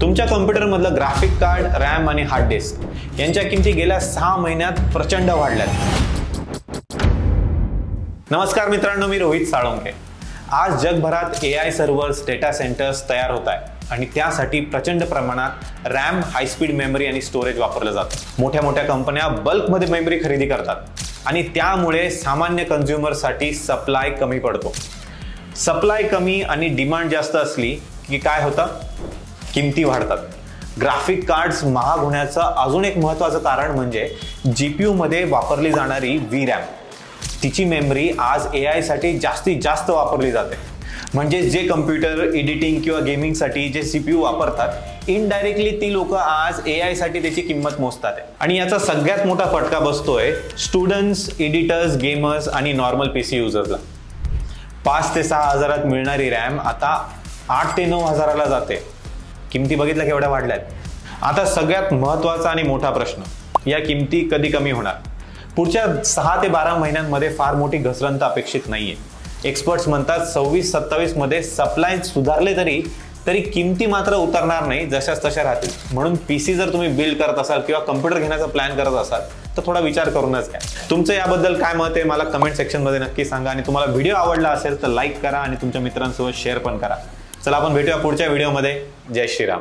तुमच्या कॉम्प्युटरमधलं graphic card, RAM आणि hard disk यांच्या किमती गेल्या 6 महिन्यात प्रचंड वाढल्यात। नमस्कार मित्रांनो, मी रोहित साळुंखे। आज जगभरात AI सर्व्हर्स, डेटा सेंटर्स तयार होत आहेत आणि त्यासाठी प्रचंड प्रमाणात रॅम, हाय स्पीड मेमरी आणि स्टोरेज वापरलं जातं। मोठ्या मोठ्या बल्कमध्ये मेमरी खरेदी करतात आणि त्यामुळे सामान्य कन्झ्युमरसाठी सप्लाय कमी पडतो। सप्लाय कमी आणि डिमांड जास्त असली की काय होतं? किमती वाढतात। ग्राफिक कार्ड्स महाग होण्याचं अजून एक महत्त्वाचं कारण म्हणजे GPU मध्ये वापरली जाणारी VRAM। तिची मेमरी आज AI साठी जास्तीत जास्त वापरली जाते। म्हणजे जे कम्प्युटर एडिटिंग किंवा गेमिंगसाठी जे CPU वापरतात, इनडायरेक्टली ती लोक आज AI साठी त्याची किंमत मोजतात आणि याचा सगळ्यात मोठा फटका बसतोय स्टुडंट्स, एडिटर्स, गेमर्स आणि नॉर्मल PC युजर्सला। 5 ते 6 हजारात मिळणारी रॅम आता 8 ते 9 हजाराला जाते। किमती बघितल्या केवढ्या वाढल्यात। आता सगळ्यात महत्त्वाचा आणि मोठा प्रश्न, या किमती कधी कमी होणार? पुढच्या 6 ते 12 महिन्यांमध्ये फार मोठी घसरण अपेक्षित नाहीये। एक्सपर्ट्स म्हणतात 26-27 मध्ये सप्लाय सुधारले तरी किमती मात्र उतरणार नाही, जशाच तशा राहतील। म्हणून PC जर तुम्ही बिल्ड करत असाल किंवा कम्प्युटर घेण्याचा प्लॅन करत असाल तर थोडा विचार करूनच घ्या। तुमचं याबद्दल काय मत आहे मला कमेंट सेक्शन मध्ये नक्की सांगा आणि तुम्हाला व्हिडिओ आवडला असेल तर लाईक करा आणि तुमच्या मित्रांसोबत शेअर पण करा। चला आपण भेटूया पुढच्या व्हिडिओमध्ये। जय श्रीराम।